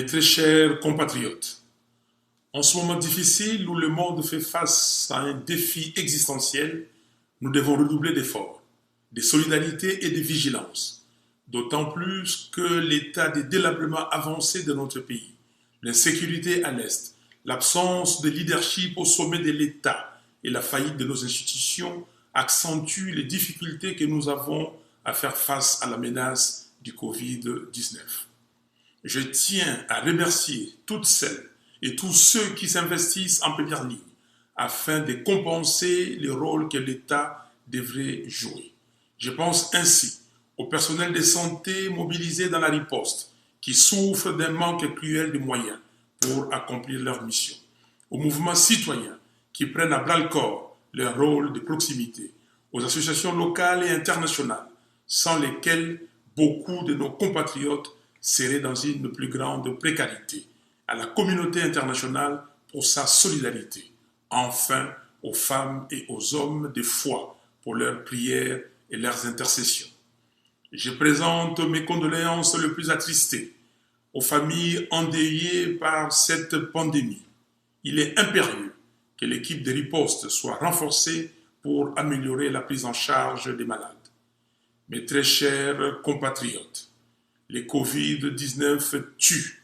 Mes très chers compatriotes, en ce moment difficile où le monde fait face à un défi existentiel, nous devons redoubler d'efforts, de solidarité et de vigilance, d'autant plus que l'état de délabrement avancé de notre pays, l'insécurité à l'Est, l'absence de leadership au sommet de l'État et la faillite de nos institutions accentuent les difficultés que nous avons à faire face à la menace du Covid-19. Je tiens à remercier toutes celles et tous ceux qui s'investissent en première ligne afin de compenser le rôle que l'État devrait jouer. Je pense ainsi au personnel de santé mobilisé dans la riposte qui souffre d'un manque cruel de moyens pour accomplir leur mission, aux mouvements citoyens qui prennent à bras-le-corps leur rôle de proximité, aux associations locales et internationales sans lesquelles beaucoup de nos compatriotes seraient dans une plus grande précarité, à la communauté internationale pour sa solidarité, enfin aux femmes et aux hommes de foi pour leurs prières et leurs intercessions. Je présente mes condoléances les plus attristées aux familles endeuillées par cette pandémie. Il est impérieux que l'équipe de riposte soit renforcée pour améliorer la prise en charge des malades. Mes très chers compatriotes, le Covid-19 tue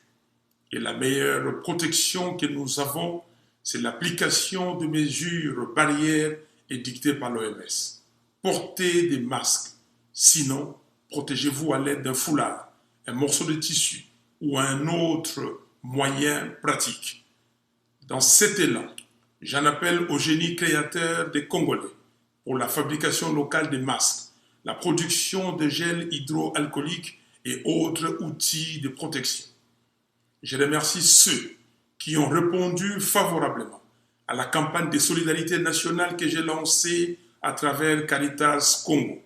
et la meilleure protection que nous avons, c'est l'application de mesures barrières édictées par l'OMS. Portez des masques, sinon protégez-vous à l'aide d'un foulard, un morceau de tissu ou un autre moyen pratique. Dans cet élan, j'en appelle au génie créateur des Congolais pour la fabrication locale des masques, la production de gel hydroalcoolique et autres outils de protection. Je remercie ceux qui ont répondu favorablement à la campagne de solidarité nationale que j'ai lancée à travers Caritas Congo.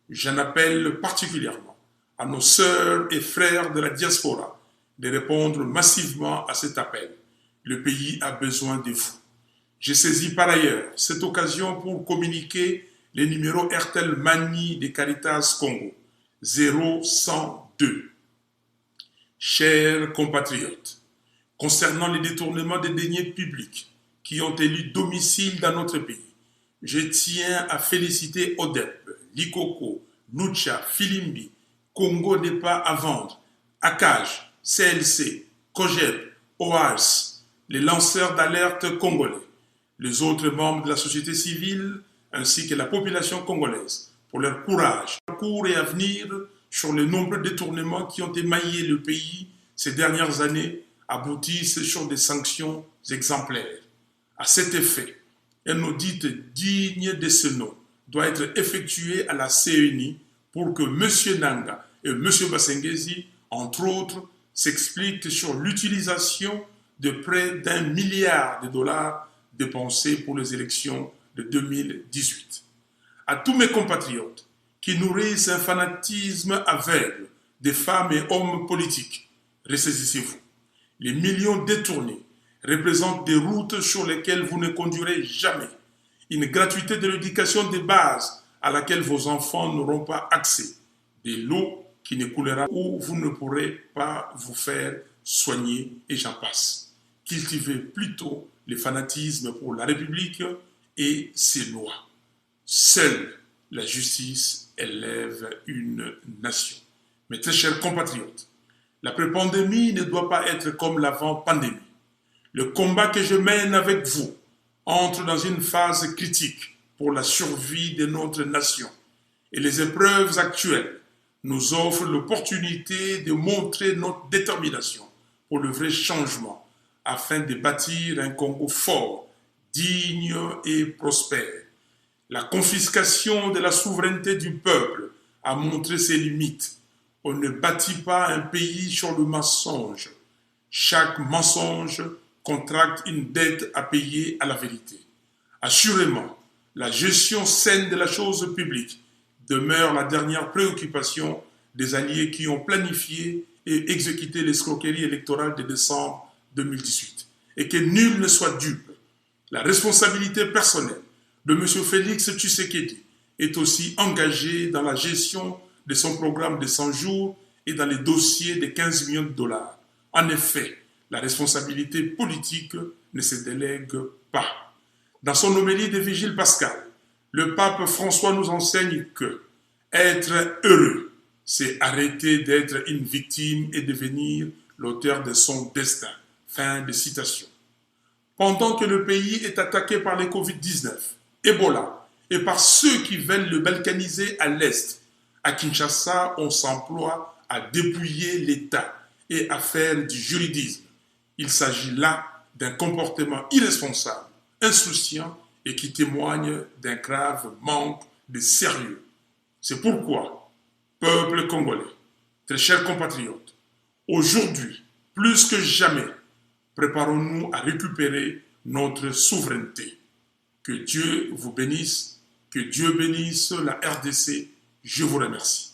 J'en appelle particulièrement à nos sœurs et frères de la diaspora de répondre massivement à cet appel. Le pays a besoin de vous. J'ai saisi par ailleurs cette occasion pour communiquer les numéros Airtel Money de Caritas Congo, 0102. Chers compatriotes, concernant les détournements des deniers publics qui ont élu domicile dans notre pays, je tiens à féliciter ODEP, Likoko, Nucha, Filimbi, Congo n'est pas à vendre, ACAJ, CLC, COGEP, OAS, les lanceurs d'alerte congolais, les autres membres de la société civile ainsi que la population congolaise pour leur courage, parcours et avenir sur les nombreux détournements qui ont émaillé le pays ces dernières années aboutissent sur des sanctions exemplaires. À cet effet, un audit digne de ce nom doit être effectué à la CENI pour que M. Nanga et M. Bassengezi, entre autres, s'expliquent sur l'utilisation de près d'1 milliard de dollars dépensés pour les élections de 2018. À tous mes compatriotes qui nourrissent un fanatisme aveugle des femmes et hommes politiques, ressaisissez-vous. Les millions détournés représentent des routes sur lesquelles vous ne conduirez jamais, une gratuité de l'éducation de base à laquelle vos enfants n'auront pas accès, de l'eau qui ne coulera où vous ne pourrez pas vous faire soigner et j'en passe. Cultivez plutôt le fanatisme pour la République et ses lois. Seule la justice élève une nation. Mes très chers compatriotes, l'après-pandémie ne doit pas être comme l'avant-pandémie. Le combat que je mène avec vous entre dans une phase critique pour la survie de notre nation. Et les épreuves actuelles nous offrent l'opportunité de montrer notre détermination pour le vrai changement afin de bâtir un Congo fort, digne et prospère. La confiscation de la souveraineté du peuple a montré ses limites. On ne bâtit pas un pays sur le mensonge. Chaque mensonge contracte une dette à payer à la vérité. Assurément, la gestion saine de la chose publique demeure la dernière préoccupation des alliés qui ont planifié et exécuté l'escroquerie électorale de décembre 2018. Et que nul ne soit dupe. La responsabilité personnelle de M. Félix Tshisekedi est aussi engagée dans la gestion de son programme de 100 jours et dans les dossiers de 15 millions de dollars. En effet, la responsabilité politique ne se délègue pas. Dans son homélie de Vigile pascal, le pape François nous enseigne que être heureux, c'est arrêter d'être une victime et devenir l'auteur de son destin. Fin de citation. Pendant que le pays est attaqué par les Covid-19, Ebola, et par ceux qui veulent le balkaniser à l'Est, à Kinshasa, on s'emploie à dépouiller l'État et à faire du juridisme. Il s'agit là d'un comportement irresponsable, insouciant et qui témoigne d'un grave manque de sérieux. C'est pourquoi, peuple congolais, très chers compatriotes, aujourd'hui, plus que jamais, préparons-nous à récupérer notre souveraineté. Que Dieu vous bénisse, que Dieu bénisse la RDC. Je vous remercie.